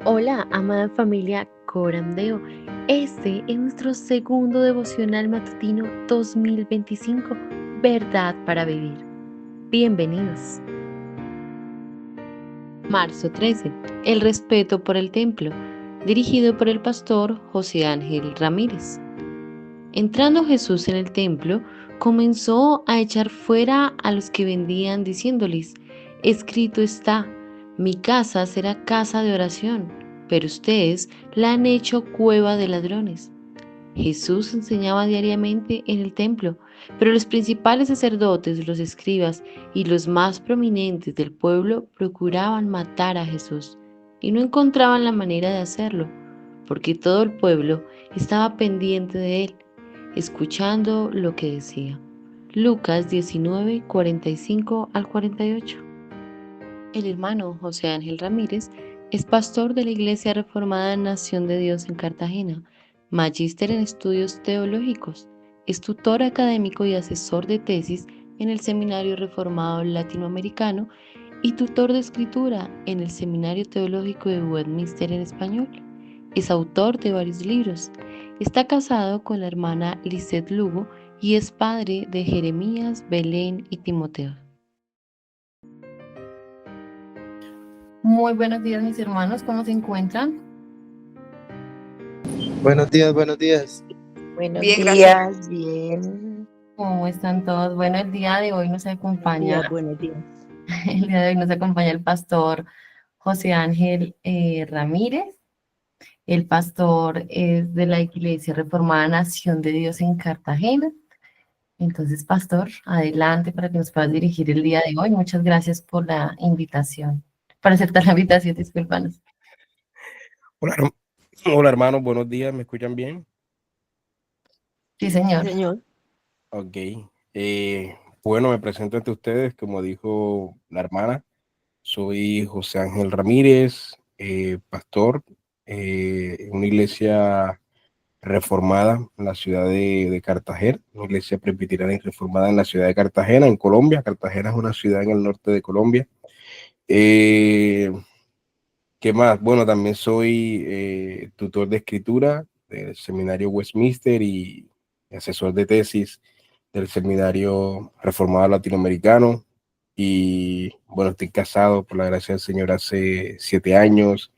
Hola, amada familia Corandeo. Este es nuestro segundo devocional matutino 2025, Verdad para Vivir. Bienvenidos. Marzo 13. El respeto por el templo, dirigido por el pastor José Ángel Ramírez. Entrando Jesús en el templo, comenzó a echar fuera a los que vendían, diciéndoles: escrito está, mi casa será casa de oración, pero ustedes la han hecho cueva de ladrones. Jesús enseñaba diariamente en el templo, pero los principales sacerdotes, los escribas y los más prominentes del pueblo procuraban matar a Jesús y no encontraban la manera de hacerlo, porque todo el pueblo estaba pendiente de él, escuchando lo que decía. Lucas 19, 45 al 48. El hermano José Ángel Ramírez es pastor de la Iglesia Reformada Nación de Dios en Cartagena, magíster en estudios teológicos, es tutor académico y asesor de tesis en el Seminario Reformado Latinoamericano y tutor de escritura en el Seminario Teológico de Westminster en español. Es autor de varios libros. Está casado con la hermana Lisette Lugo y es padre de Jeremías, Belén y Timoteo. Muy buenos días, mis hermanos, ¿cómo se encuentran? Buenos días, buenos días. Buenos Bien, días, gracias. bien. ¿Cómo están todos? Bueno, el día de hoy nos acompaña, Buenos días. el día de hoy nos acompaña el pastor José Ángel Ramírez. El pastor es de la Iglesia Reformada Nación de Dios en Cartagena. Entonces, pastor, adelante para que nos puedas dirigir el día de hoy. Muchas gracias por la invitación, por aceptar la invitación, discúlpanos. Hola, hermanos, buenos días, ¿me escuchan bien? Sí, señor. Sí, señor. Ok. Bueno, me presento ante ustedes, como dijo la hermana, soy José Ángel Ramírez, pastor en una iglesia reformada en la ciudad de Cartagena, una iglesia presbiteriana y reformada en la ciudad de Cartagena, en Colombia. Cartagena es una ciudad en el norte de Colombia. ¿Qué más? Bueno, también soy tutor de escritura del seminario Westminster y asesor de tesis del seminario reformado latinoamericano. Y bueno, estoy casado por la gracia del Señor hace 7 años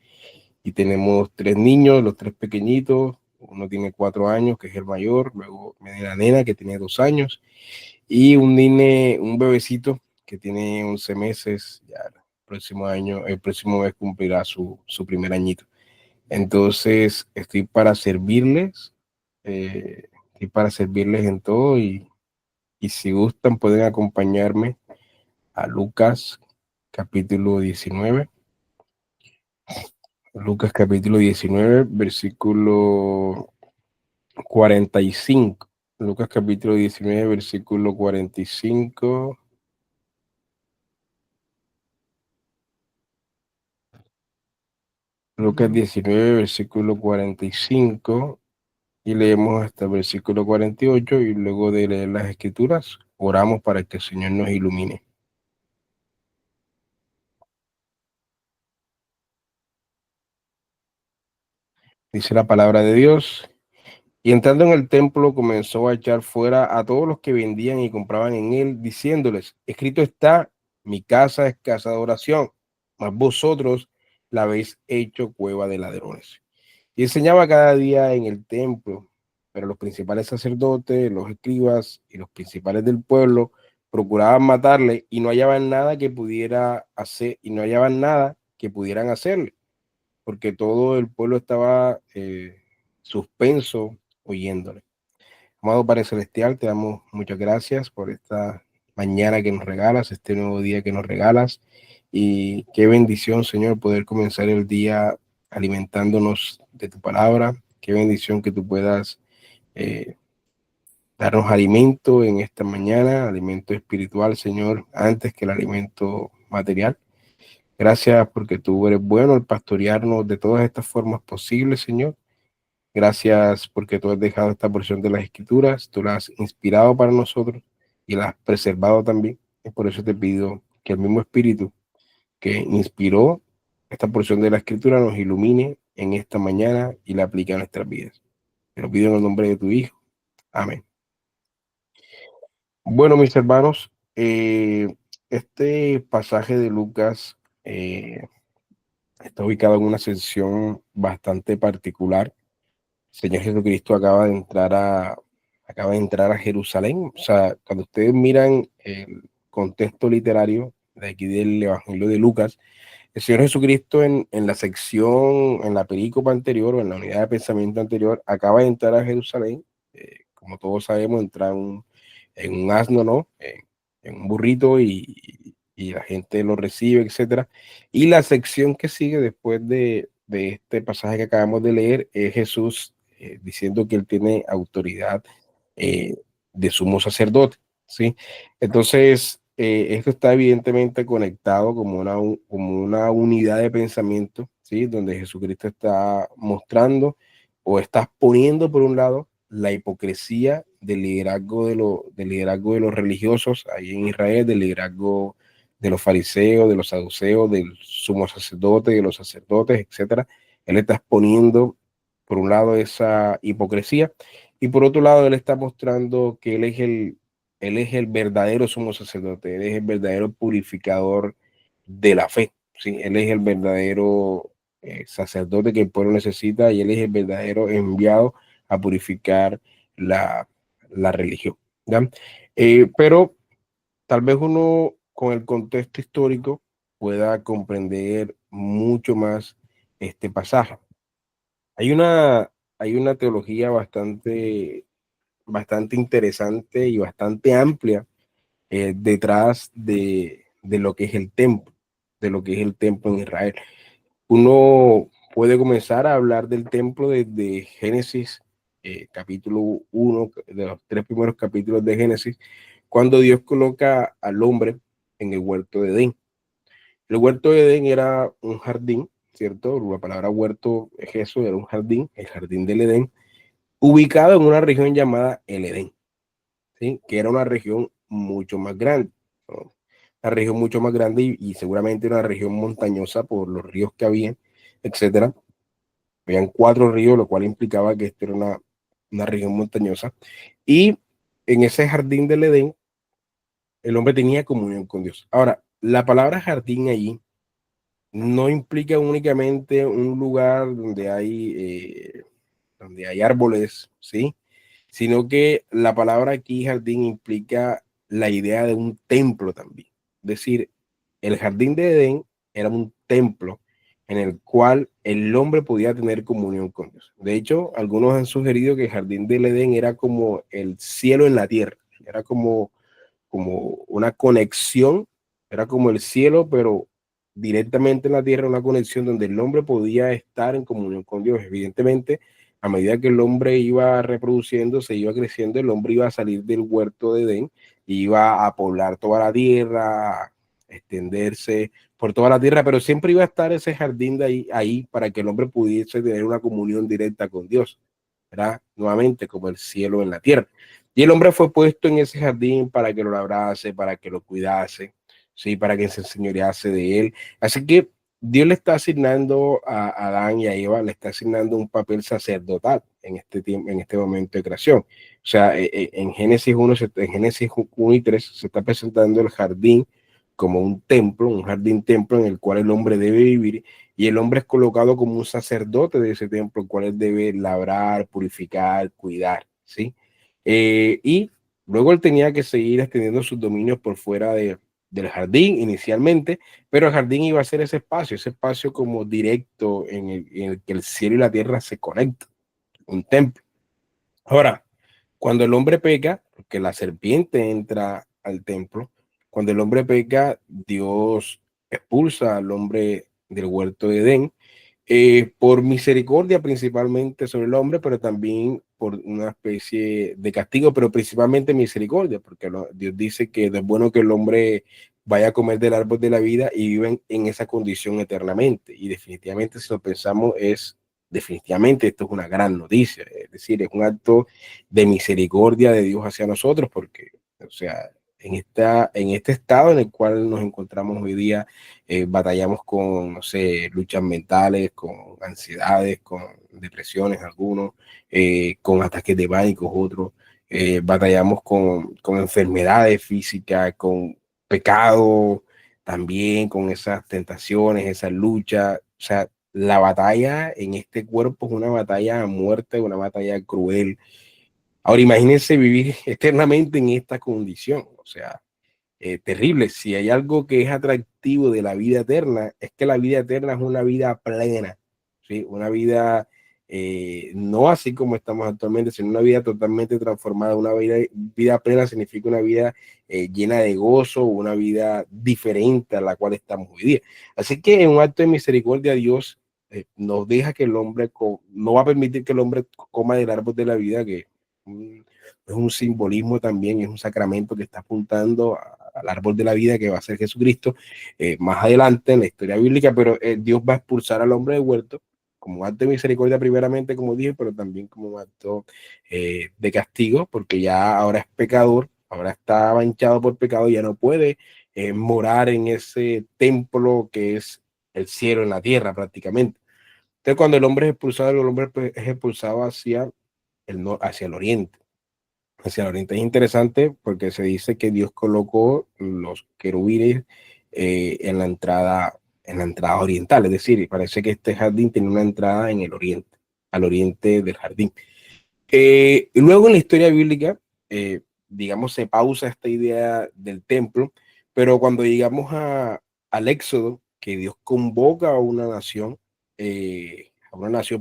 y tenemos 3 niños, los 3 pequeñitos. Uno tiene 4 años, que es el mayor, luego viene la nena, que tiene 2 años, y un bebecito que tiene 11 meses. Ya el próximo mes cumplirá su primer añito. Entonces, estoy para servirles en todo, y si gustan pueden acompañarme a Lucas capítulo 19. Lucas capítulo 19, versículo 45. Lucas capítulo 19, versículo 45. Lucas 19, versículo 45, y leemos hasta el versículo 48, y luego de leer las escrituras, oramos para que el Señor nos ilumine. Dice la palabra de Dios: y entrando en el templo comenzó a echar fuera a todos los que vendían y compraban en él, diciéndoles: escrito está, mi casa es casa de oración, mas vosotros la habéis hecho cueva de ladrones. Y enseñaba cada día en el templo, pero los principales sacerdotes, los escribas y los principales del pueblo procuraban matarle, y no hallaban nada que pudieran hacerle, porque todo el pueblo estaba suspenso oyéndole. Amado Padre Celestial, te damos muchas gracias por esta mañana que nos regalas, este nuevo día que nos regalas, y qué bendición, Señor, poder comenzar el día alimentándonos de tu palabra. Qué bendición que tú puedas darnos alimento en esta mañana, alimento espiritual, Señor, antes que el alimento material. Gracias porque tú eres bueno al pastorearnos de todas estas formas posibles, Señor. Gracias porque tú has dejado esta porción de las escrituras, tú la has inspirado para nosotros y la has preservado también. Y por eso te pido que el mismo espíritu que inspiró esta porción de la escritura nos ilumine en esta mañana y la aplique a nuestras vidas. Te lo pido en el nombre de tu Hijo. Amén. Bueno, mis hermanos, este pasaje de Lucas está ubicado en una sección bastante particular. El Señor Jesucristo acaba de entrar a Jerusalén. O sea, cuando ustedes miran el contexto literario de aquí del Evangelio de Lucas, el Señor Jesucristo en la sección, en la perícopa anterior o en la unidad de pensamiento anterior, acaba de entrar a Jerusalén. Como todos sabemos, entra en un asno, ¿no? En un burrito y la gente lo recibe, etcétera. Y la sección que sigue después de este pasaje que acabamos de leer es Jesús diciendo que él tiene autoridad eh, de sumo sacerdote, ¿sí? Entonces, esto está evidentemente conectado como una unidad de pensamiento, ¿sí? Donde Jesucristo está mostrando o está poniendo por un lado la hipocresía del liderazgo de los religiosos ahí en Israel, del liderazgo de los fariseos, de los saduceos, del sumo sacerdote, de los sacerdotes, etcétera. Él está exponiendo, por un lado, esa hipocresía y por otro lado, él está mostrando que él es el verdadero sumo sacerdote, él es el verdadero purificador de la fe, ¿sí? Él es el verdadero sacerdote que el pueblo necesita y él es el verdadero enviado a purificar la, la religión, ¿ya? Pero tal vez uno con el contexto histórico pueda comprender mucho más este pasaje. Hay una, hay una teología bastante interesante y bastante amplia detrás de lo que es el templo, de lo que es el templo en Israel. Uno puede comenzar a hablar del templo desde Génesis, capítulo 1, de los 3 primeros capítulos de Génesis, cuando Dios coloca al hombre en el huerto de Edén. El huerto de Edén era un jardín, ¿cierto? La palabra huerto es eso, era un jardín, el jardín del Edén, ubicado en una región llamada el Edén, ¿sí? Que era una región mucho más grande, ¿no? Una región mucho más grande y seguramente una región montañosa por los ríos que había, etcétera. Habían 4 ríos, lo cual implicaba que esto era una región montañosa. Y en ese jardín del Edén, el hombre tenía comunión con Dios. Ahora, la palabra jardín allí no implica únicamente un lugar donde hay árboles, ¿sí? Sino que la palabra aquí jardín implica la idea de un templo también. Es decir, el jardín de Edén era un templo en el cual el hombre podía tener comunión con Dios. De hecho, algunos han sugerido que el jardín del Edén era como el cielo en la tierra, era como una conexión, era como el cielo, pero directamente en la tierra, una conexión donde el hombre podía estar en comunión con Dios. Evidentemente, a medida que el hombre iba reproduciendo, se iba creciendo, el hombre iba a salir del huerto de Edén, iba a poblar toda la tierra, a extenderse por toda la tierra, pero siempre iba a estar ese jardín de ahí para que el hombre pudiese tener una comunión directa con Dios, ¿verdad? Nuevamente, como el cielo en la tierra. Y el hombre fue puesto en ese jardín para que lo labrase, para que lo cuidase, ¿sí? Para que se enseñorease de él. Así que Dios le está asignando a Adán y a Eva, le está asignando un papel sacerdotal en este tiempo, en este momento de creación. O sea, en Génesis 1, en Génesis 1 y 3 se está presentando el jardín como un templo, un jardín templo en el cual el hombre debe vivir y el hombre es colocado como un sacerdote de ese templo, el cual él debe labrar, purificar, cuidar, ¿sí? Y luego él tenía que seguir extendiendo sus dominios por fuera del jardín inicialmente, pero el jardín iba a ser ese espacio como directo en el que el cielo y la tierra se conectan, un templo. Ahora, cuando el hombre peca, porque la serpiente entra al templo, cuando el hombre peca, Dios expulsa al hombre del huerto de Edén por misericordia principalmente sobre el hombre, pero también por una especie de castigo, pero principalmente misericordia, porque Dios dice que es bueno que el hombre vaya a comer del árbol de la vida y viven en esa condición eternamente. Y definitivamente, si lo pensamos, definitivamente esto es una gran noticia, es decir, es un acto de misericordia de Dios hacia nosotros, porque, o sea, en este estado en el cual nos encontramos hoy día. Batallamos con, no sé, luchas mentales, con ansiedades, con depresiones algunos, con ataques de pánico otros. Batallamos con enfermedades físicas, con pecado, también con esas tentaciones, esas luchas. O sea, la batalla en este cuerpo es una batalla a muerte, una batalla cruel. Ahora imagínense vivir eternamente en esta condición, o sea, terrible. Si hay algo que es atractivo de la vida eterna, es que la vida eterna es una vida plena, ¿sí? Una vida no así como estamos actualmente, sino una vida totalmente transformada. Una vida plena significa una vida llena de gozo, una vida diferente a la cual estamos hoy día. Así que en un acto de misericordia, Dios nos deja que el hombre, no va a permitir que el hombre coma del árbol de la vida, que es un simbolismo también, es un sacramento que está apuntando al árbol de la vida que va a ser Jesucristo más adelante en la historia bíblica, pero Dios va a expulsar al hombre del huerto como acto de misericordia primeramente, como dije, pero también como acto de castigo, porque ya ahora es pecador, ahora está manchado por pecado, ya no puede morar en ese templo que es el cielo en la tierra prácticamente. Entonces cuando el hombre es expulsado, el hombre es expulsado hacia el oriente. Hacia el oriente es interesante porque se dice que Dios colocó los querubines en la entrada oriental, es decir, parece que este jardín tiene una entrada en el oriente, al oriente del jardín. Y luego en la historia bíblica, digamos, se pausa esta idea del templo, pero cuando llegamos al Éxodo, que Dios convoca a una nación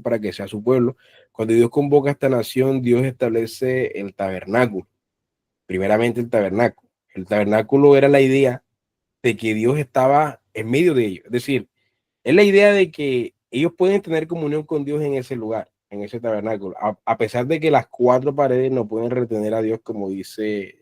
para que sea su pueblo, cuando Dios convoca a esta nación, Dios establece el tabernáculo, primeramente el tabernáculo. El tabernáculo era la idea de que Dios estaba en medio de ellos, es decir, es la idea de que ellos pueden tener comunión con Dios en ese lugar, en ese tabernáculo, a pesar de que las cuatro paredes no pueden retener a Dios, como dice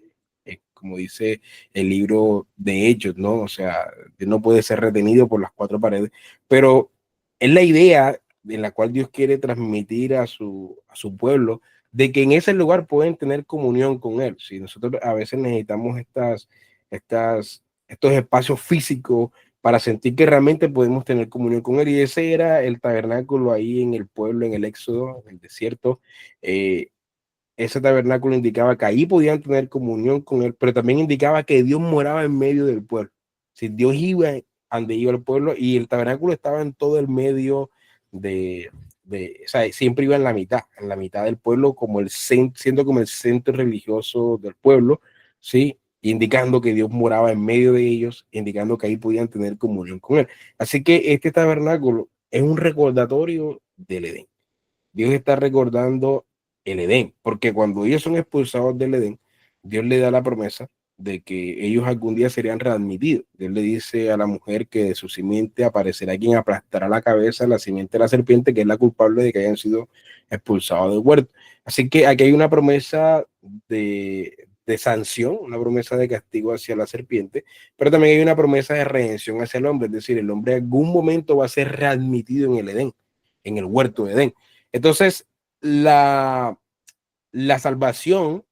el libro de Hechos, ¿no? O sea, Dios no puede ser retenido por las cuatro paredes, pero es la idea en la cual Dios quiere transmitir a su pueblo de que en ese lugar pueden tener comunión con Él. Si nosotros a veces necesitamos estos espacios físicos para sentir que realmente podemos tener comunión con Él. Y ese era el tabernáculo ahí en el pueblo, en el Éxodo, en el desierto. Eh, Ese tabernáculo indicaba que ahí podían tener comunión con Él, pero también indicaba que Dios moraba en medio del pueblo. Si Dios iba donde iba el pueblo y el tabernáculo estaba en todo el medio o sea, siempre iba en la mitad del pueblo, como siendo como el centro religioso del pueblo, ¿sí? Indicando que Dios moraba en medio de ellos, indicando que ahí podían tener comunión con Él. Así que este tabernáculo es un recordatorio del Edén. Dios está recordando el Edén, porque cuando ellos son expulsados del Edén, Dios le da la promesa de que ellos algún día serían readmitidos. Dios le dice a la mujer que de su simiente aparecerá quien aplastará la cabeza, la simiente de la serpiente, que es la culpable de que hayan sido expulsados del huerto. Así que aquí hay una promesa de sanción, una promesa de castigo hacia la serpiente, pero también hay una promesa de redención hacia el hombre, es decir, el hombre en algún momento va a ser readmitido en el Edén, en el huerto de Edén. Entonces, la salvación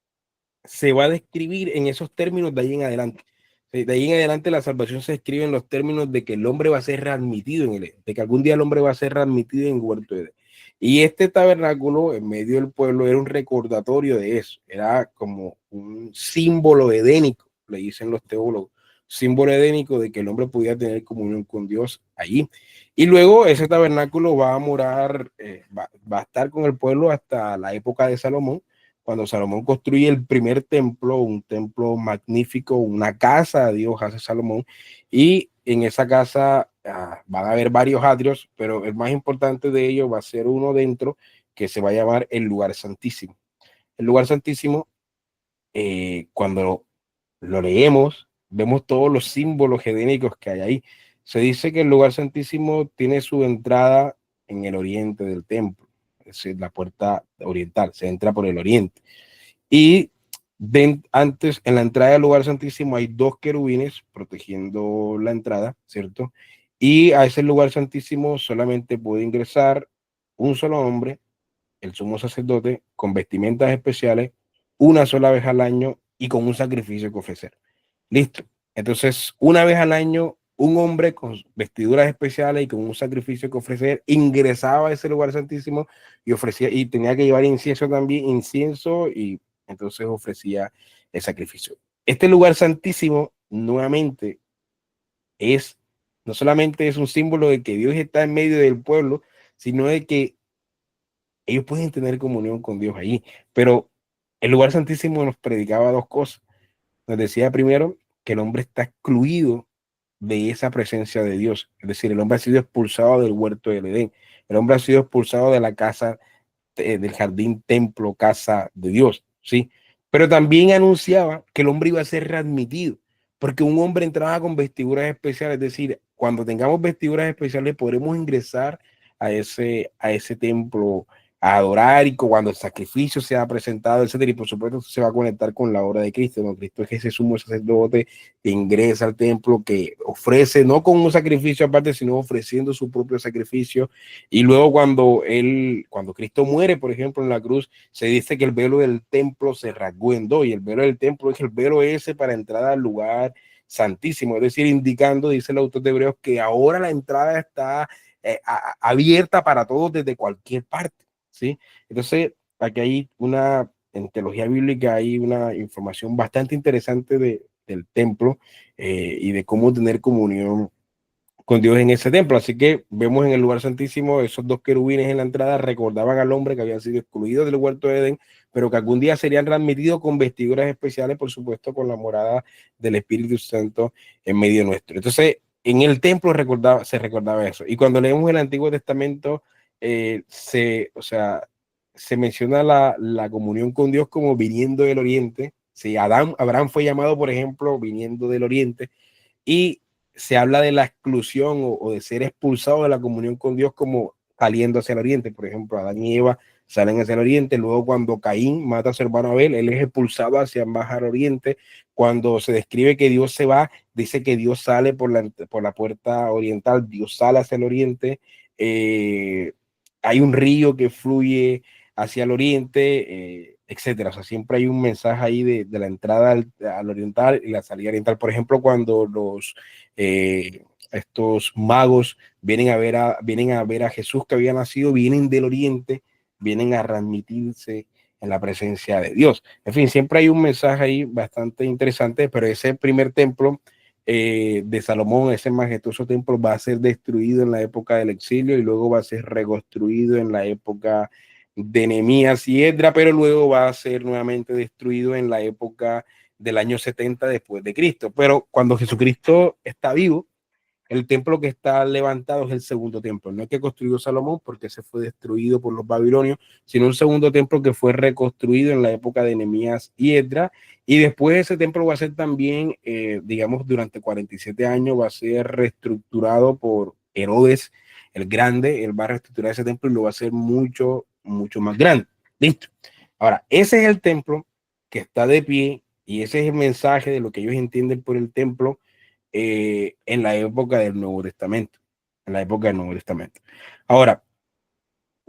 se va a describir en esos términos de ahí en adelante. De ahí en adelante la salvación se describe en los términos de que el hombre va a ser readmitido en él, de que algún día el hombre va a ser readmitido en el huerto de Edén. Y este tabernáculo en medio del pueblo era un recordatorio de eso, era como un símbolo edénico, le dicen los teólogos, símbolo edénico de que el hombre podía tener comunión con Dios allí. Y luego ese tabernáculo va a morar, va a estar con el pueblo hasta la época de Salomón, cuando Salomón construye el primer templo, un templo magnífico, una casa de Dios hace Salomón, y en esa casa van a haber varios atrios, pero el más importante de ellos va a ser uno dentro que se va a llamar el lugar santísimo. El lugar santísimo, cuando lo leemos, vemos todos los símbolos hedénicos que hay ahí. Se dice que el lugar santísimo tiene su entrada en el oriente del templo, es decir, la puerta oriental, se entra por el oriente. Y antes, en la entrada del lugar santísimo, hay dos querubines protegiendo la entrada, ¿cierto? Y a ese lugar santísimo solamente puede ingresar un solo hombre, el sumo sacerdote, con vestimentas especiales, una sola vez al año y con un sacrificio que ofrecer. Listo. Entonces, una vez al año, un hombre con vestiduras especiales y con un sacrificio que ofrecer ingresaba a ese lugar santísimo y ofrecía, y tenía que llevar incienso también, incienso, y entonces ofrecía el sacrificio. Este lugar santísimo, nuevamente, es, no solamente es un símbolo de que Dios está en medio del pueblo, sino de que ellos pueden tener comunión con Dios allí. Pero el lugar santísimo nos predicaba dos cosas. Nos decía primero que el hombre está excluido de esa presencia de Dios. Es decir, el hombre ha sido expulsado del huerto del Edén. El hombre ha sido expulsado de la casa, del jardín, templo, casa de Dios, ¿sí? Pero también anunciaba que el hombre iba a ser readmitido, porque un hombre entraba con vestiduras especiales, es decir, cuando tengamos vestiduras especiales podremos ingresar a ese templo a adorar, y cuando el sacrificio sea presentado, etcétera, y por supuesto se va a conectar con la obra de Cristo, ¿no? Cristo es ese sumo sacerdote que ingresa al templo, que ofrece, no con un sacrificio aparte, sino ofreciendo su propio sacrificio. Y luego cuando Cristo muere, por ejemplo, en la cruz, se dice que el velo del templo se rasgó en dos, y el velo del templo es el velo ese para entrar al lugar santísimo, es decir, indicando, dice el autor de Hebreos, que ahora la entrada está abierta para todos desde cualquier parte, ¿sí? Entonces, aquí hay en teología bíblica hay una información bastante interesante del templo, y de cómo tener comunión con Dios en ese templo. Así que vemos en el lugar santísimo esos dos querubines en la entrada, recordaban al hombre que había sido excluido del huerto de Edén, pero que algún día serían readmitidos con vestiduras especiales, por supuesto, con la morada del Espíritu Santo en medio nuestro. Entonces, en el templo se recordaba eso. Y cuando leemos el Antiguo Testamento, o sea, se menciona la comunión con Dios como viniendo del oriente. Sí, Abraham fue llamado, por ejemplo, viniendo del oriente, y se habla de la exclusión o de ser expulsado de la comunión con Dios como saliendo hacia el oriente. Por ejemplo, Adán y Eva salen hacia el oriente. Luego, cuando Caín mata a su hermano Abel, él es expulsado hacia más al oriente. Cuando se describe que Dios se va, dice que Dios sale por la puerta oriental, Dios sale hacia el oriente. Hay un río que fluye hacia el oriente, etcétera. O sea, siempre hay un mensaje ahí de la entrada al oriental y la salida oriental. Por ejemplo, cuando estos magos vienen a ver a Jesús que había nacido, vienen del oriente, vienen a transmitirse en la presencia de Dios. En fin, siempre hay un mensaje ahí bastante interesante, pero ese primer templo de Salomón, ese majestuoso templo, va a ser destruido en la época del exilio y luego va a ser reconstruido en la época de Nehemías y Esdras, pero luego va a ser nuevamente destruido en la época del año 70 después de Cristo. Pero cuando Jesucristo está vivo, el templo que está levantado es el segundo templo, no es que construyó Salomón porque se fue destruido por los babilonios, sino un segundo templo que fue reconstruido en la época de Nehemías y Esdras, y después ese templo va a ser también, digamos, durante 47 años va a ser reestructurado por Herodes el Grande. Él va a reestructurar ese templo y lo va a hacer mucho, mucho más grande. Listo. Ahora, ese es el templo que está de pie, y ese es el mensaje de lo que ellos entienden por el templo en la época del Nuevo Testamento. En la época del Nuevo Testamento. Ahora,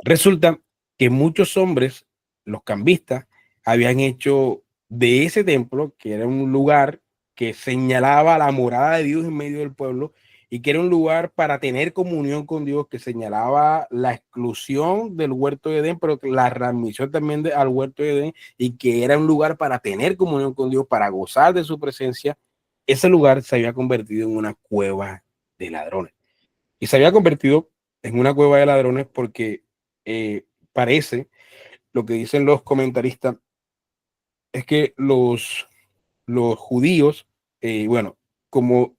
resulta que muchos hombres, los cambistas, habían hecho de ese templo, que era un lugar que señalaba la morada de Dios en medio del pueblo, y que era un lugar para tener comunión con Dios, que señalaba la exclusión del huerto de Edén, pero la readmisión también al huerto de Edén, y que era un lugar para tener comunión con Dios, para gozar de su presencia. Ese lugar se había convertido en una cueva de ladrones. Y se había convertido en una cueva de ladrones porque parece, lo que dicen los comentaristas, es que los judíos, bueno, como,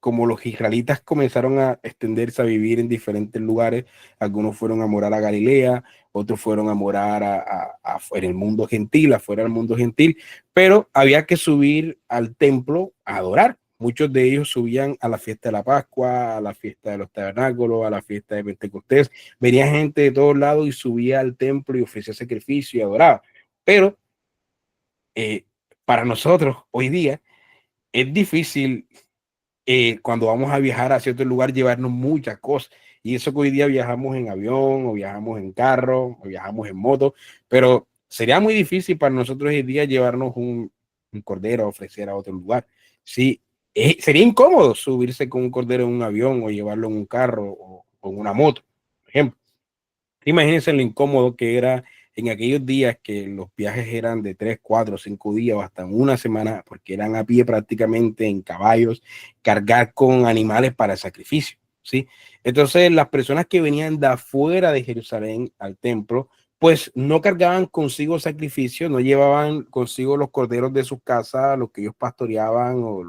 como los israelitas comenzaron a extenderse a vivir en diferentes lugares, algunos fueron a morar a Galilea, otros fueron a morar en el mundo gentil, afuera del mundo gentil, pero había que subir al templo a adorar. Muchos de ellos subían a la fiesta de la Pascua, a la fiesta de los tabernáculos, a la fiesta de Pentecostés. Venía gente de todos lados y subía al templo y ofrecía sacrificio y adoraba. Pero eh, para nosotros hoy día es difícil, cuando vamos a viajar a cierto lugar, llevarnos muchas cosas. Y eso que hoy día viajamos en avión, o viajamos en carro, o viajamos en moto, pero sería muy difícil para nosotros hoy día llevarnos un cordero a ofrecer a otro lugar. Sí, sería incómodo subirse con un cordero en un avión o llevarlo en un carro o en una moto, por ejemplo. Imagínense lo incómodo que era en aquellos días que los viajes eran de 3, 4, 5 días o hasta una semana, porque eran a pie prácticamente en caballos, cargar con animales para el sacrificio, ¿sí? Entonces, las personas que venían de afuera de Jerusalén al templo, pues no cargaban consigo sacrificios, no llevaban consigo los corderos de sus casas, los que ellos pastoreaban o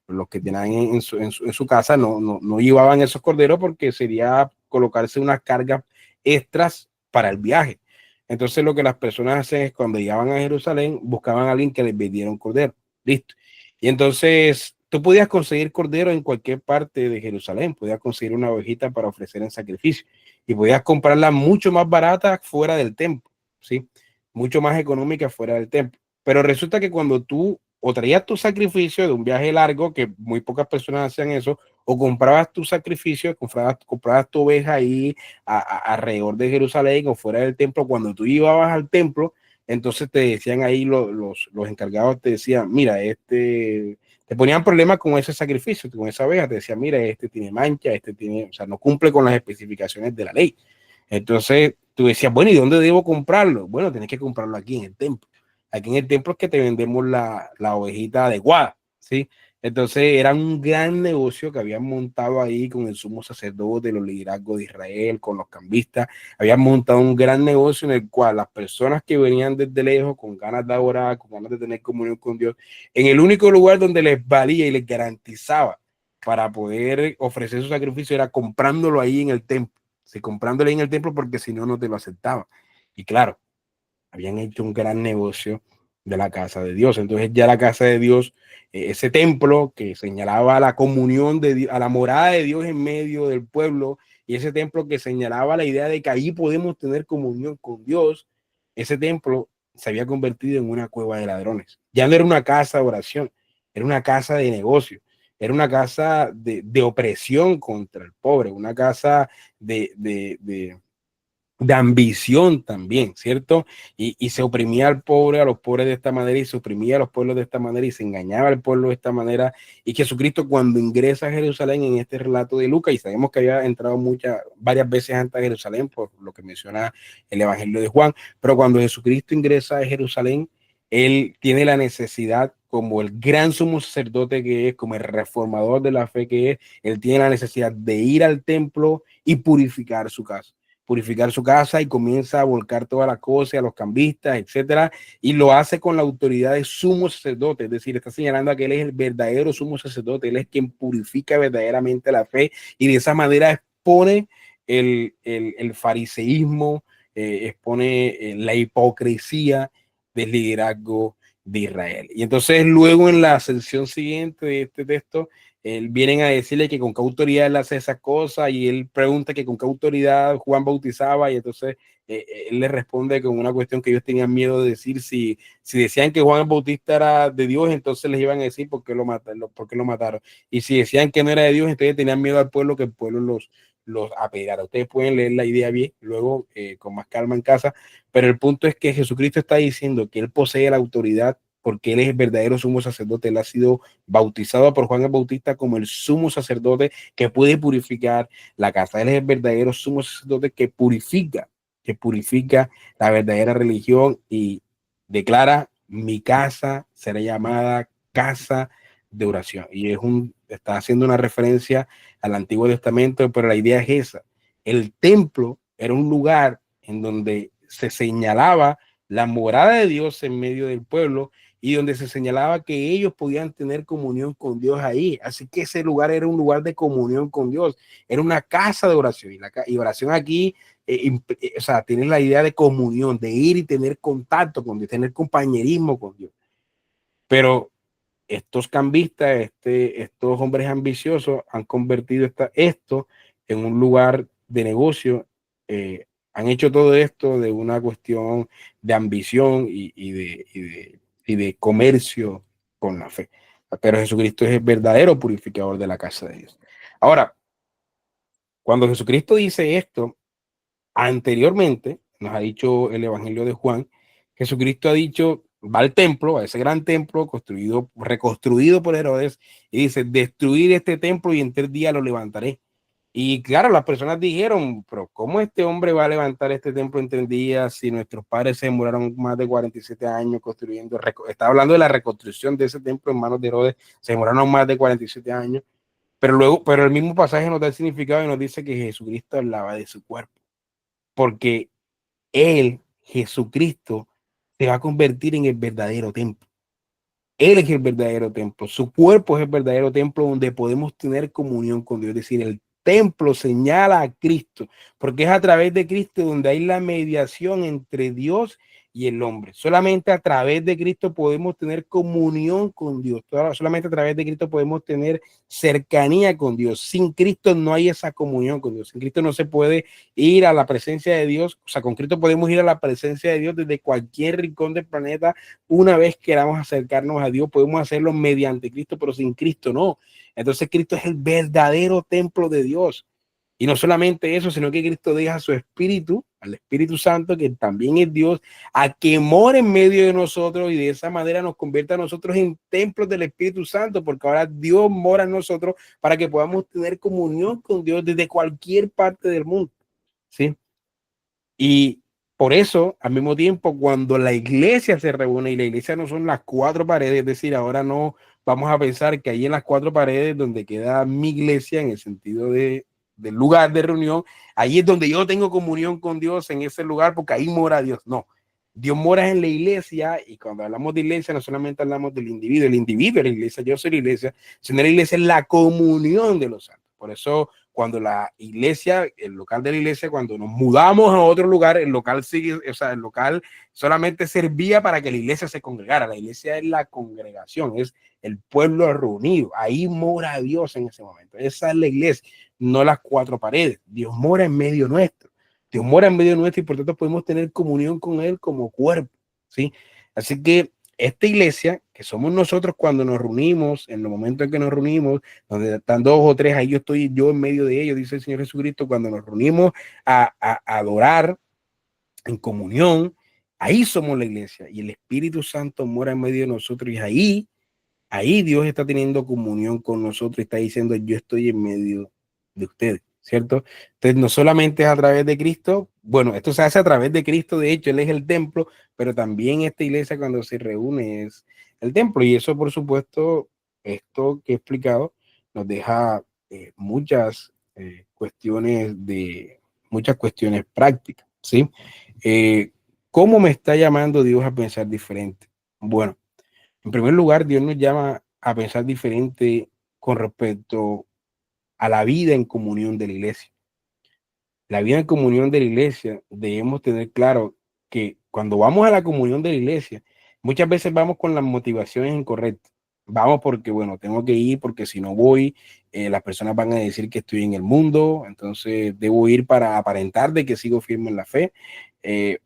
los que tenían en su casa, no llevaban esos corderos porque sería colocarse unas cargas extras para el viaje. Entonces lo que las personas hacen es cuando llegaban a Jerusalén, buscaban a alguien que les vendiera un cordero. Listo. Y entonces tú podías conseguir cordero en cualquier parte de Jerusalén, podías conseguir una ovejita para ofrecer en sacrificio y podías comprarla mucho más barata fuera del templo, ¿sí? Mucho más económica fuera del templo. Pero resulta que cuando tú o traías tu sacrificio de un viaje largo, que muy pocas personas hacían eso, o comprabas tu sacrificio, comprabas tu oveja ahí alrededor de Jerusalén o fuera del templo, cuando tú ibas al templo, entonces te decían ahí los encargados, te decían, mira, te ponían problemas con ese sacrificio, con esa oveja, te decían, mira, este tiene mancha, este tiene, o sea, no cumple con las especificaciones de la ley. Entonces tú decías, bueno, ¿y dónde debo comprarlo? Bueno, tienes que comprarlo aquí en el templo. Aquí en el templo es que te vendemos la ovejita adecuada, ¿sí? Entonces era un gran negocio que habían montado ahí con el sumo sacerdote, los liderazgos de Israel, con los cambistas. Habían montado un gran negocio en el cual las personas que venían desde lejos con ganas de orar, con ganas de tener comunión con Dios, en el único lugar donde les valía y les garantizaba para poder ofrecer su sacrificio era comprándolo ahí en el templo. Sí, comprándolo ahí en el templo porque si no, no te lo aceptaban. Y claro, habían hecho un gran negocio de la casa de Dios. Entonces ya la casa de Dios, ese templo que señalaba a la comunión de Dios, a la morada de Dios en medio del pueblo, y ese templo que señalaba la idea de que ahí podemos tener comunión con Dios, ese templo se había convertido en una cueva de ladrones. Ya no era una casa de oración, era una casa de negocio, era una casa de opresión contra el pobre, una casa de ambición también, ¿cierto? Y se oprimía al pobre, a los pobres de esta manera, y se oprimía a los pueblos de esta manera, y se engañaba al pueblo de esta manera. Y Jesucristo, cuando ingresa a Jerusalén en este relato de Lucas, y sabemos que había entrado varias veces antes a Jerusalén, por lo que menciona el Evangelio de Juan, pero cuando Jesucristo ingresa a Jerusalén, él tiene la necesidad, como el gran sumo sacerdote que es, como el reformador de la fe que es, él tiene la necesidad de ir al templo y purificar su casa y comienza a volcar todas las cosas a los cambistas, etcétera, y lo hace con la autoridad de sumo sacerdote, es decir, está señalando a que él es el verdadero sumo sacerdote, él es quien purifica verdaderamente la fe y de esa manera expone el fariseísmo, expone la hipocresía del liderazgo de Israel. Y entonces luego en la sección siguiente de este texto, vienen a decirle que con qué autoridad él hace esas cosas y él pregunta que con qué autoridad Juan bautizaba y entonces él le responde con una cuestión que ellos tenían miedo de decir, si decían que Juan el Bautista era de Dios, entonces les iban a decir por qué lo mataron. Y si decían que no era de Dios, entonces tenían miedo al pueblo que el pueblo los apedreara. Ustedes pueden leer la idea bien, luego con más calma en casa, pero el punto es que Jesucristo está diciendo que él posee la autoridad porque él es el verdadero sumo sacerdote, él ha sido bautizado por Juan el Bautista como el sumo sacerdote que puede purificar la casa. Él es el verdadero sumo sacerdote que purifica la verdadera religión y declara: mi casa será llamada casa de oración. Y está haciendo una referencia al Antiguo Testamento, pero la idea es esa. El templo era un lugar en donde se señalaba la morada de Dios en medio del pueblo y donde se señalaba que ellos podían tener comunión con Dios ahí. Así que ese lugar era un lugar de comunión con Dios, era una casa de oración. Y oración aquí, o sea, tienes la idea de comunión, de ir y tener contacto con Dios, tener compañerismo con Dios. Pero estos cambistas, estos hombres ambiciosos han convertido esto en un lugar de negocio. Han hecho todo esto de una cuestión de ambición y de comercio con la fe. Pero Jesucristo es el verdadero purificador de la casa de Dios. Ahora, cuando Jesucristo dice esto, anteriormente, nos ha dicho el Evangelio de Juan, Jesucristo ha dicho va al templo, a ese gran templo construido, reconstruido por Herodes, y dice, destruir este templo y en 3 días lo levantaré. Y claro, las personas dijeron, pero ¿cómo este hombre va a levantar este templo en 3 días si nuestros padres se demoraron más de 47 años construyendo? Está hablando de la reconstrucción de ese templo en manos de Herodes, se demoraron más de 47 años. Pero luego, pero el mismo pasaje nos da el significado y nos dice que Jesucristo hablaba de su cuerpo, porque él, Jesucristo, se va a convertir en el verdadero templo. Él es el verdadero templo. Su cuerpo es el verdadero templo donde podemos tener comunión con Dios. Es decir, el templo señala a Cristo, porque es a través de Cristo donde hay la mediación entre Dios y el hombre. Solamente a través de Cristo podemos tener comunión con Dios. Solamente a través de Cristo podemos tener cercanía con Dios. Sin Cristo no hay esa comunión con Dios. Sin Cristo no se puede ir a la presencia de Dios. O sea, con Cristo podemos ir a la presencia de Dios desde cualquier rincón del planeta. Una vez queramos acercarnos a Dios, podemos hacerlo mediante Cristo, pero sin Cristo no. Entonces Cristo es el verdadero templo de Dios. Y no solamente eso, sino que Cristo deja a su Espíritu, al Espíritu Santo, que también es Dios, a que more en medio de nosotros y de esa manera nos convierta a nosotros en templos del Espíritu Santo, porque ahora Dios mora en nosotros para que podamos tener comunión con Dios desde cualquier parte del mundo. ¿Sí? Y por eso, al mismo tiempo, cuando la iglesia se reúne, y la iglesia no son las 4 paredes, es decir, ahora no vamos a pensar que ahí en las 4 paredes donde queda mi iglesia, en el sentido del lugar de reunión, ahí es donde yo tengo comunión con Dios, en ese lugar, porque ahí mora Dios. No, Dios mora en la iglesia, y cuando hablamos de iglesia no solamente hablamos del individuo, el individuo es la iglesia, yo soy la iglesia, sino la iglesia es la comunión de los santos. Por eso cuando la iglesia, el local de la iglesia, cuando nos mudamos a otro lugar, el local sigue, o sea, el local solamente servía para que la iglesia se congregara. La iglesia es la congregación, es el pueblo reunido. Ahí mora Dios en ese momento. Esa es la iglesia, no las 4 paredes. Dios mora en medio nuestro. Dios mora en medio nuestro y por tanto podemos tener comunión con Él como cuerpo, ¿sí? Así que esta iglesia, que somos nosotros cuando nos reunimos, en los momentos en que nos reunimos, donde están 2 o 3, ahí yo estoy yo en medio de ellos, dice el Señor Jesucristo, cuando nos reunimos a adorar en comunión, ahí somos la iglesia y el Espíritu Santo mora en medio de nosotros y ahí Dios está teniendo comunión con nosotros y está diciendo, yo estoy en medio de ustedes, ¿cierto? Entonces, no solamente es a través de Cristo, bueno, esto se hace a través de Cristo, de hecho, Él es el templo, pero también esta iglesia cuando se reúne es el templo y eso, por supuesto, esto que he explicado nos deja muchas cuestiones prácticas, ¿sí? ¿Cómo me está llamando Dios a pensar diferente? Bueno, en primer lugar, Dios nos llama a pensar diferente con respecto a la vida en comunión de la iglesia. La vida en comunión de la iglesia, debemos tener claro que cuando vamos a la comunión de la iglesia, muchas veces vamos con las motivaciones incorrectas. Vamos porque, bueno, tengo que ir porque si no voy, las personas van a decir que estoy en el mundo, entonces debo ir para aparentar de que sigo firme en la fe.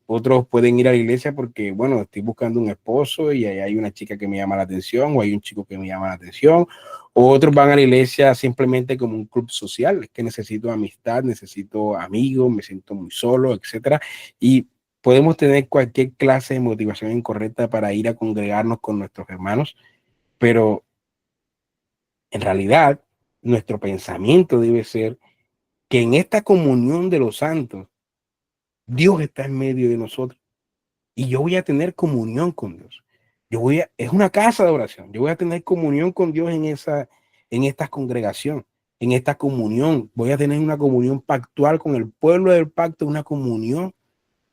Otros pueden ir a la iglesia porque, bueno, estoy buscando un esposo y ahí hay una chica que me llama la atención o hay un chico que me llama la atención. Otros van a la iglesia simplemente como un club social, es que necesito amistad, necesito amigos, me siento muy solo, etcétera. Y podemos tener cualquier clase de motivación incorrecta para ir a congregarnos con nuestros hermanos, pero en realidad nuestro pensamiento debe ser que en esta comunión de los santos, Dios está en medio de nosotros y yo voy a tener comunión con Dios. Es una casa de oración. Yo voy a tener comunión con Dios en esta congregación, en esta comunión. Voy a tener una comunión pactual con el pueblo del pacto, una comunión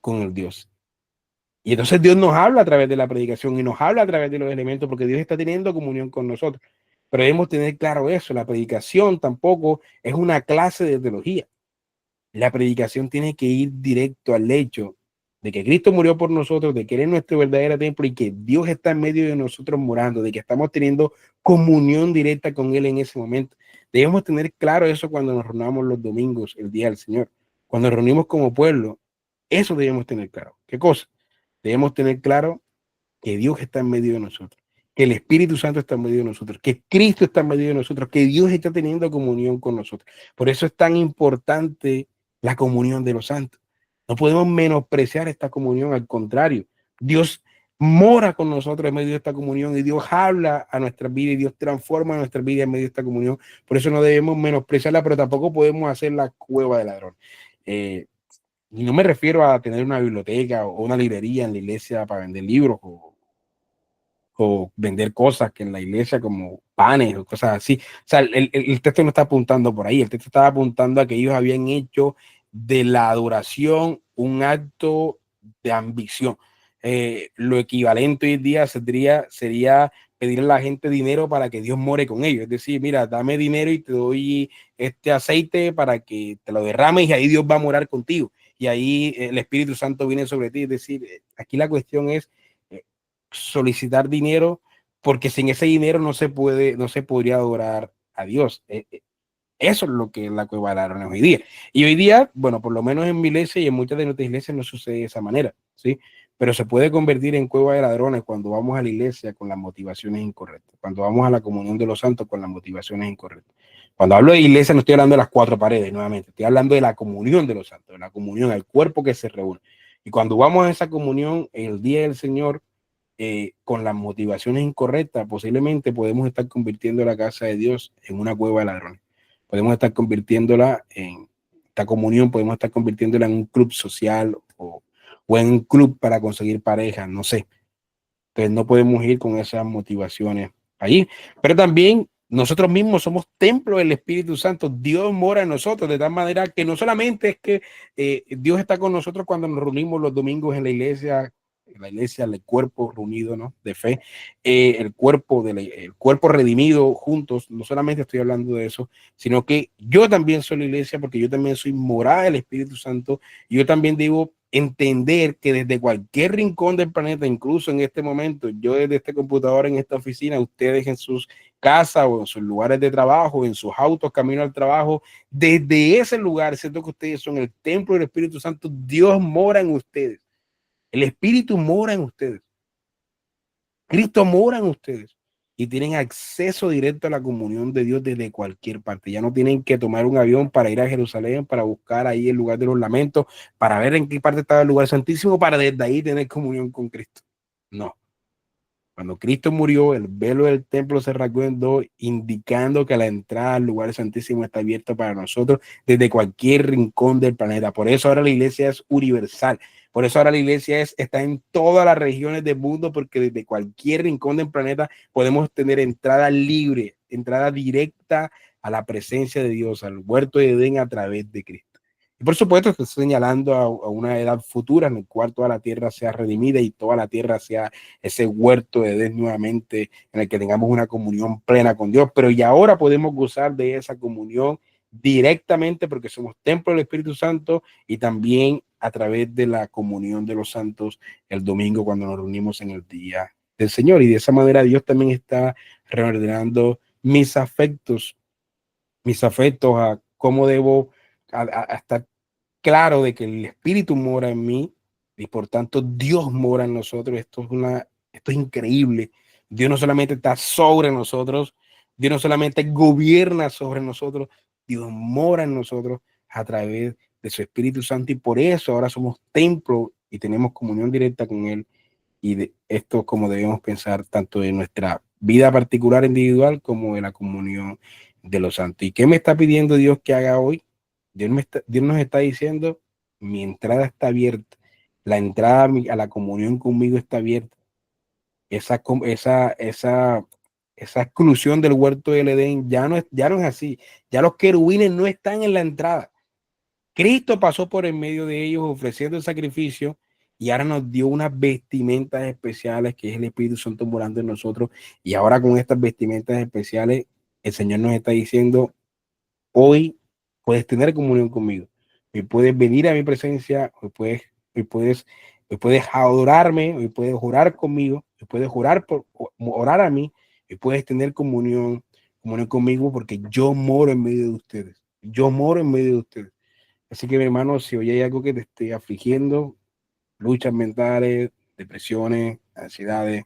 con el Dios. Y entonces Dios nos habla a través de la predicación y nos habla a través de los elementos porque Dios está teniendo comunión con nosotros. Pero debemos tener claro eso. La predicación tampoco es una clase de teología. La predicación tiene que ir directo al hecho de que Cristo murió por nosotros, de que Él es nuestro verdadero templo y que Dios está en medio de nosotros morando, de que estamos teniendo comunión directa con Él en ese momento. Debemos tener claro eso cuando nos reunamos los domingos, el día del Señor. Cuando nos reunimos como pueblo, eso debemos tener claro. ¿Qué cosa? Debemos tener claro que Dios está en medio de nosotros, que el Espíritu Santo está en medio de nosotros, que Cristo está en medio de nosotros, que Dios está teniendo comunión con nosotros. Por eso es tan importante la comunión de los santos. No podemos menospreciar esta comunión, al contrario. Dios mora con nosotros en medio de esta comunión y Dios habla a nuestras vidas y Dios transforma nuestras vidas en medio de esta comunión. Por eso no debemos menospreciarla, pero tampoco podemos hacer la cueva del ladrón. Y no me refiero a tener una biblioteca o una librería en la iglesia para vender libros o vender cosas que en la iglesia como panes o cosas así. O sea, el texto no está apuntando por ahí, el texto estaba apuntando a que ellos habían hecho de la adoración un acto de ambición. Lo equivalente hoy en día sería pedirle a la gente dinero para que Dios more con ellos. Es decir, mira, dame dinero y te doy este aceite para que te lo derrames y ahí Dios va a morar contigo. Y ahí el Espíritu Santo viene sobre ti. Es decir, aquí la cuestión es solicitar dinero, porque sin ese dinero no se podría adorar a Dios. Eso es lo que es la cueva de ladrones hoy día. Y hoy día, bueno, por lo menos en mi iglesia y en muchas de nuestras iglesias no sucede de esa manera, ¿sí? Pero se puede convertir en cueva de ladrones cuando vamos a la iglesia con las motivaciones incorrectas, cuando vamos a la comunión de los santos con las motivaciones incorrectas. Cuando hablo de iglesia no estoy hablando de las cuatro paredes, nuevamente, estoy hablando de la comunión de los santos, de la comunión, el cuerpo que se reúne. Y cuando vamos a esa comunión, el día del Señor, con las motivaciones incorrectas, posiblemente podemos estar convirtiendo la casa de Dios en una cueva de ladrones. Podemos estar convirtiéndola en esta comunión, podemos estar convirtiéndola en un club social o en un club para conseguir pareja, no sé. Entonces no podemos ir con esas motivaciones allí. Pero también nosotros mismos somos templo del Espíritu Santo. Dios mora en nosotros de tal manera que no solamente es que Dios está con nosotros cuando nos reunimos los domingos en la iglesia, el cuerpo reunido, ¿no? De fe, el cuerpo redimido juntos. No solamente estoy hablando de eso, sino que yo también soy la iglesia porque yo también soy morada del Espíritu Santo. Y yo también debo entender que desde cualquier rincón del planeta, incluso en este momento, yo desde este computador en esta oficina, ustedes en sus casas o en sus lugares de trabajo, en sus autos camino al trabajo, desde ese lugar, siento que ustedes son el templo del Espíritu Santo, Dios mora en ustedes, el Espíritu mora en ustedes, Cristo mora en ustedes y tienen acceso directo a la comunión de Dios desde cualquier parte. Ya no tienen que tomar un avión para ir a Jerusalén, para buscar ahí el lugar de los lamentos, para ver en qué parte estaba el lugar santísimo, para desde ahí tener comunión con Cristo. No. Cuando Cristo murió, el velo del templo se rasgó en dos, indicando que la entrada al lugar santísimo está abierta para nosotros desde cualquier rincón del planeta. Por eso ahora la iglesia es universal. Por eso ahora la iglesia está en todas las regiones del mundo, porque desde cualquier rincón del planeta podemos tener entrada libre, entrada directa a la presencia de Dios, al huerto de Edén a través de Cristo. Y por supuesto, estoy señalando a una edad futura en la cual toda la tierra sea redimida y toda la tierra sea ese huerto de Edén nuevamente, en el que tengamos una comunión plena con Dios. Pero y ahora podemos gozar de esa comunión directamente porque somos templo del Espíritu Santo y también a través de la comunión de los santos el domingo cuando nos reunimos en el día del Señor. Y de esa manera Dios también está reordenando mis afectos a cómo debo a estar claro de que el Espíritu mora en mí y por tanto Dios mora en nosotros. Esto es increíble. Dios no solamente está sobre nosotros, Dios no solamente gobierna sobre nosotros, Dios mora en nosotros a través de su Espíritu Santo y por eso ahora somos templo y tenemos comunión directa con Él. Y de esto como debemos pensar tanto en nuestra vida particular individual como en la comunión de los santos. ¿Y qué me está pidiendo Dios que haga hoy? Dios nos está diciendo, mi entrada está abierta, la entrada a la comunión conmigo está abierta. Esa exclusión del huerto del Edén ya no es así. Ya los querubines no están en la entrada. Cristo pasó por en medio de ellos ofreciendo el sacrificio y ahora nos dio unas vestimentas especiales que es el Espíritu Santo morando en nosotros. Y ahora con estas vestimentas especiales, el Señor nos está diciendo, hoy puedes tener comunión conmigo. Hoy puedes venir a mi presencia, hoy puedes adorarme, hoy puedes orar conmigo, hoy puedes orar a mí, hoy puedes tener comunión conmigo porque yo moro en medio de ustedes. Yo moro en medio de ustedes. Así que, mi hermano, si hoy hay algo que te esté afligiendo, luchas mentales, depresiones, ansiedades,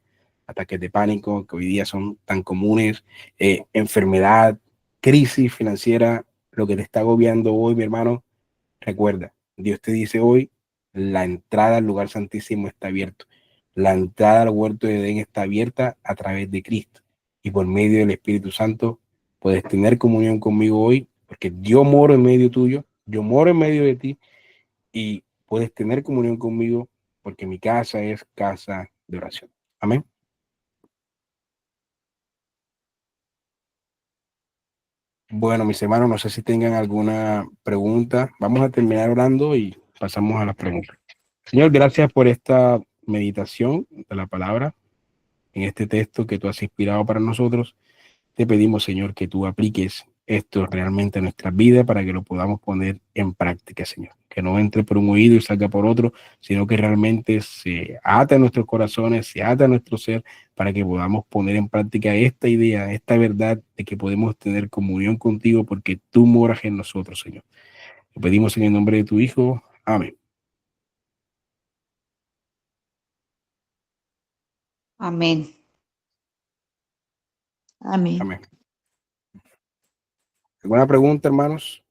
ataques de pánico, que hoy día son tan comunes, enfermedad, crisis financiera, lo que te está agobiando hoy, mi hermano, recuerda, Dios te dice hoy, la entrada al lugar santísimo está abierto. La entrada al huerto de Edén está abierta a través de Cristo y por medio del Espíritu Santo puedes tener comunión conmigo hoy, porque yo moro en medio tuyo, yo moro en medio de ti y puedes tener comunión conmigo porque mi casa es casa de oración. Amén. Bueno, mis hermanos, no sé si tengan alguna pregunta. Vamos a terminar orando y pasamos a las preguntas. Señor, gracias por esta meditación de la palabra en este texto que tú has inspirado para nosotros. Te pedimos, Señor, que tú apliques esto realmente a nuestras vidas para que lo podamos poner en práctica, Señor. Que no entre por un oído y salga por otro, sino que realmente se ata a nuestros corazones, se ata a nuestro ser, para que podamos poner en práctica esta idea, esta verdad de que podemos tener comunión contigo porque tú moras en nosotros, Señor. Te pedimos en el nombre de tu Hijo. Amén. Amén. Amén. Amén. ¿Alguna pregunta, hermanos?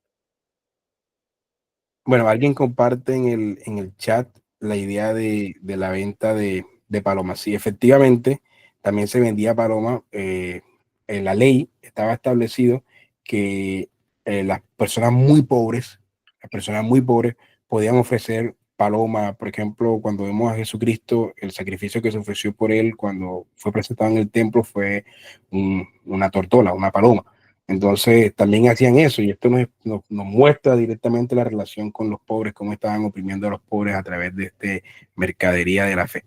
Bueno, alguien comparte en el chat la idea de la venta de palomas. Sí, efectivamente, también se vendía paloma. En la ley estaba establecido que las personas muy pobres podían ofrecer paloma. Por ejemplo, cuando vemos a Jesucristo, el sacrificio que se ofreció por él cuando fue presentado en el templo fue una tortola, una paloma. Entonces también hacían eso y esto nos muestra directamente la relación con los pobres, cómo estaban oprimiendo a los pobres a través de este mercadería de la fe.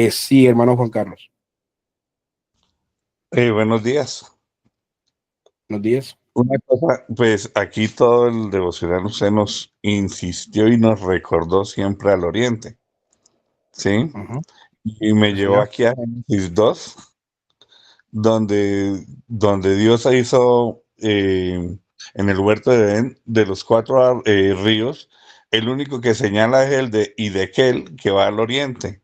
Sí, hermano Juan Carlos. Buenos días. Buenos días. Una cosa, pues aquí todo el devocional usted nos insistió y nos recordó siempre al Oriente, ¿sí? Y me llevó aquí a Génesis 2, donde Dios hizo en el huerto de Edén, de los 4 ríos, el único que señala es el de Hiddekel, que va al oriente.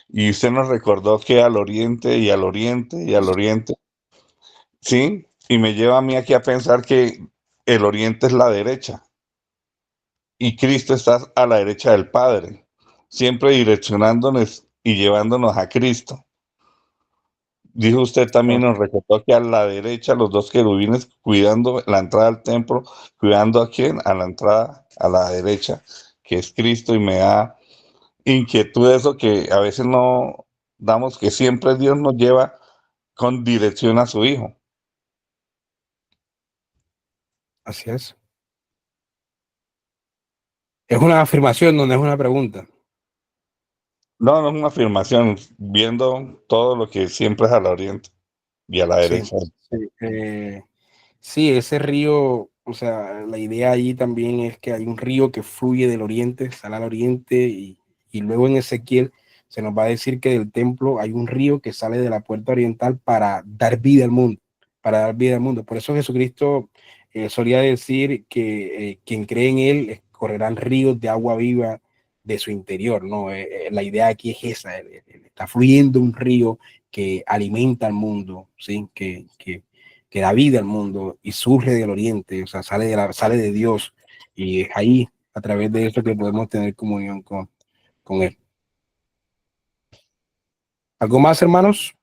Y usted nos recordó que al oriente y al oriente y al oriente, ¿sí? Y me lleva a mí aquí a pensar que el oriente es la derecha y Cristo está a la derecha del Padre, siempre direccionándonos y llevándonos a Cristo. Dijo usted también, nos recordó que a la derecha los 2 querubines cuidando la entrada al templo, cuidando a quién, a la entrada a la derecha, que es Cristo, y me da inquietud eso que a veces no damos, que siempre Dios nos lleva con dirección a su Hijo. Así es. Es una afirmación, no es una pregunta. No, no es una afirmación, viendo todo lo que siempre es al oriente y a la derecha. Sí, ese río, o sea, la idea allí también es que hay un río que fluye del oriente, sale al oriente y luego en Ezequiel se nos va a decir que del templo hay un río que sale de la puerta oriental para dar vida al mundo, para dar vida al mundo. Por eso Jesucristo solía decir que quien cree en él correrán ríos de agua viva de su interior, ¿no? La idea aquí es esa, está fluyendo un río que alimenta al mundo, ¿sí? Que da vida al mundo y surge del oriente, o sea, sale de Dios y es ahí, a través de eso, que podemos tener comunión con Él. ¿Algo más, hermanos?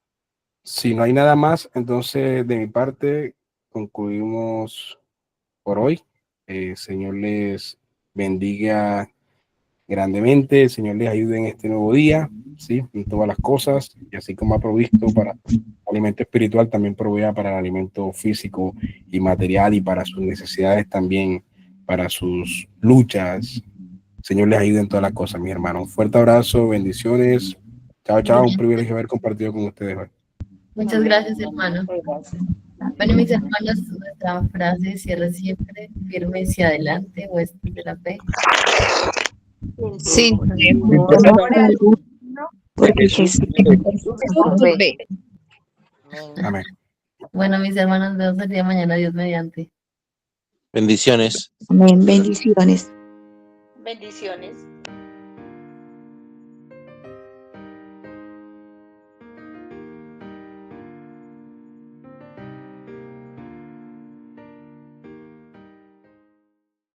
Si no hay nada más, entonces de mi parte concluimos por hoy. Señor les bendiga grandemente, el Señor les ayude en este nuevo día, ¿sí? En todas las cosas, y así como ha provisto para alimento espiritual, también provea para el alimento físico y material y para sus necesidades también, para sus luchas. Señor les ayude en todas las cosas, mis hermanos. Un fuerte abrazo, bendiciones. Chao, chao, un privilegio haber compartido con ustedes hoy. Muchas gracias, hermano. Bueno, mis hermanos, nuestra frase cierra siempre: firmes y adelante, huestes de la fe. Sí. Porque Jesús ve. Amén. Bueno, mis hermanos, vemos el día de mañana, Dios mediante. Bendiciones. Amén. Bendiciones. Bendiciones.